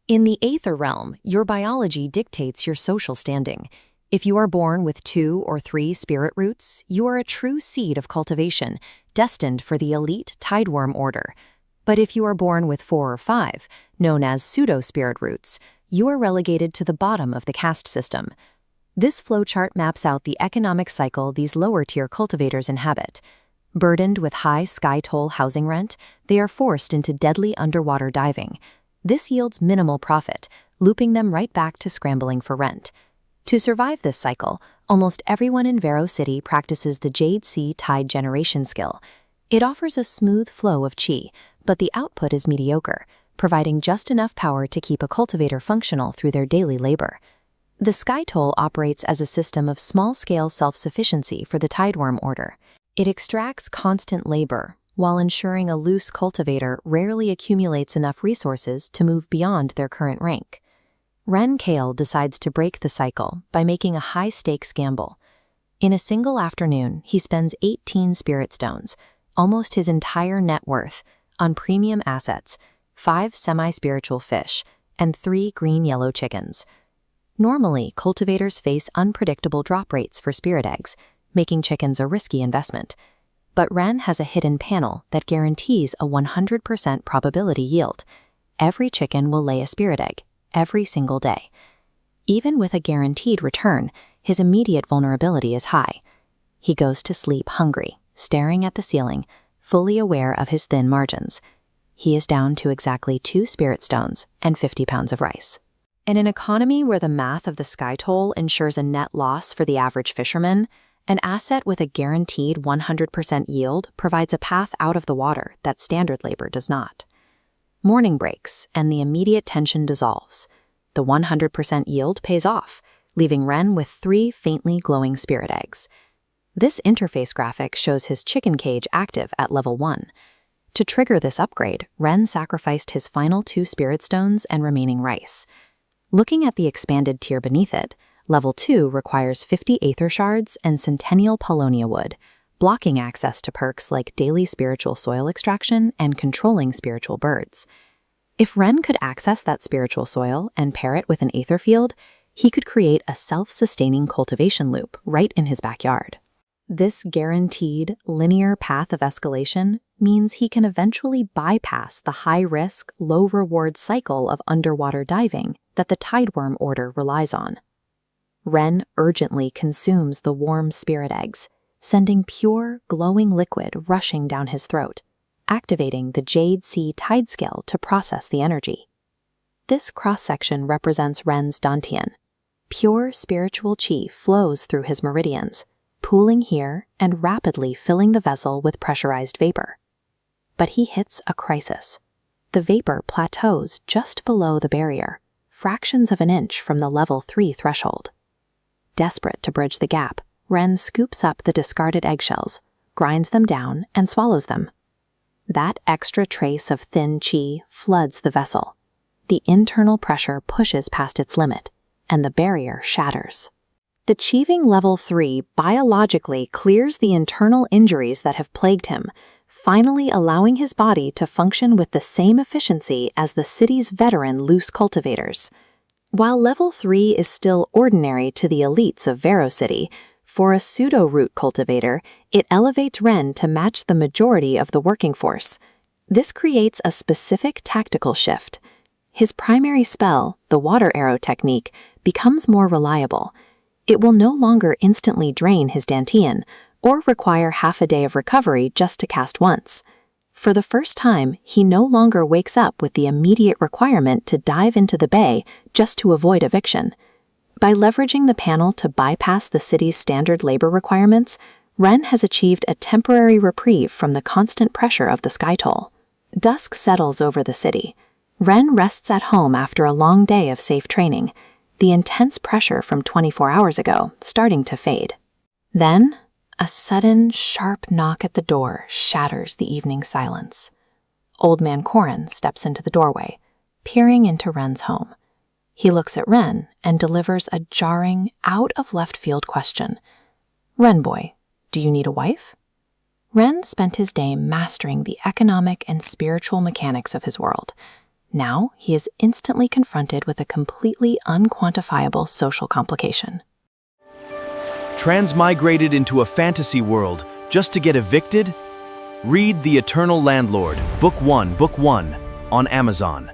In the Aether realm, your biology dictates your social standing. If you are born with 2 or 3 spirit roots, you are a true seed of cultivation, destined for the elite Tideworm Order. But if you are born with 4 or 5, known as pseudo-spirit roots, you are relegated to the bottom of the caste system. This flowchart maps out the economic cycle these lower-tier cultivators inhabit. Burdened with high sky toll housing rent, they are forced into deadly underwater diving. This yields minimal profit, looping them right back to scrambling for rent. To survive this cycle, almost everyone in Vero City practices the Jade Sea Tide generation skill. It offers a smooth flow of chi, but the output is mediocre, providing just enough power to keep a cultivator functional through their daily labor. The Sky Toll operates as a system of small-scale self-sufficiency for the Tideworm Order. It extracts constant labor, while ensuring a loose cultivator rarely accumulates enough resources to move beyond their current rank. Wren Kael decides to break the cycle by making a high-stakes gamble. In a single afternoon, he spends 18 spirit stones, almost his entire net worth, on premium assets, 5 semi-spiritual fish, and 3 green-yellow chickens. Normally, cultivators face unpredictable drop rates for spirit eggs, making chickens a risky investment. But Wren has a hidden panel that guarantees a 100% probability yield. Every chicken will lay a spirit egg, every single day. Even with a guaranteed return, his immediate vulnerability is high. He goes to sleep hungry, staring at the ceiling, fully aware of his thin margins. He is down to exactly 2 spirit stones and 50 pounds of rice. In an economy where the math of the Sky Toll ensures a net loss for the average fisherman, an asset with a guaranteed 100% yield provides a path out of the water that standard labor does not. Morning breaks, and the immediate tension dissolves. The 100% yield pays off, leaving Wren with 3 faintly glowing spirit eggs. This interface graphic shows his chicken cage active at level 1. To trigger this upgrade, Wren sacrificed his final 2 spirit stones and remaining rice. Looking at the expanded tier beneath it, Level 2 requires 50 Aether shards and Centennial Paulownia wood, blocking access to perks like daily spiritual soil extraction and controlling spiritual birds. If Wren could access that spiritual soil and pair it with an Aether field, he could create a self-sustaining cultivation loop right in his backyard. This guaranteed, linear path of escalation means he can eventually bypass the high-risk, low-reward cycle of underwater diving that the Tideworm Order relies on. Wren urgently consumes the warm spirit eggs, sending pure, glowing liquid rushing down his throat, activating the Jade Sea Tide scale to process the energy. This cross-section represents Wren's Dantian. Pure spiritual chi flows through his meridians, pooling here and rapidly filling the vessel with pressurized vapor. But he hits a crisis. The vapor plateaus just below the barrier, fractions of an inch from the level 3 threshold. Desperate to bridge the gap, Wren scoops up the discarded eggshells, grinds them down, and swallows them. That extra trace of thin chi floods the vessel. The internal pressure pushes past its limit, and the barrier shatters. Achieving level 3 biologically clears the internal injuries that have plagued him, finally allowing his body to function with the same efficiency as the city's veteran loose cultivators. While level 3 is still ordinary to the elites of Vero City, for a pseudo-root cultivator, it elevates Wren to match the majority of the working force. This creates a specific tactical shift. His primary spell, the water arrow technique, becomes more reliable. It will no longer instantly drain his Dantian, or require half a day of recovery just to cast once. For the first time, he no longer wakes up with the immediate requirement to dive into the bay just to avoid eviction. By leveraging the panel to bypass the city's standard labor requirements, Wren has achieved a temporary reprieve from the constant pressure of the Sky Toll. Dusk settles over the city. Wren rests at home after a long day of safe training, the intense pressure from 24 hours ago starting to fade. Then, a sudden, sharp knock at the door shatters the evening silence. Old Man Corin steps into the doorway, peering into Wren's home. He looks at Wren and delivers a jarring, out-of-left-field question. "Wren boy, do you need a wife?" Wren spent his day mastering the economic and spiritual mechanics of his world. Now he is instantly confronted with a completely unquantifiable social complication. Transmigrated into a fantasy world just to get evicted? Read The Eternal Landlord, Book 1 on Amazon.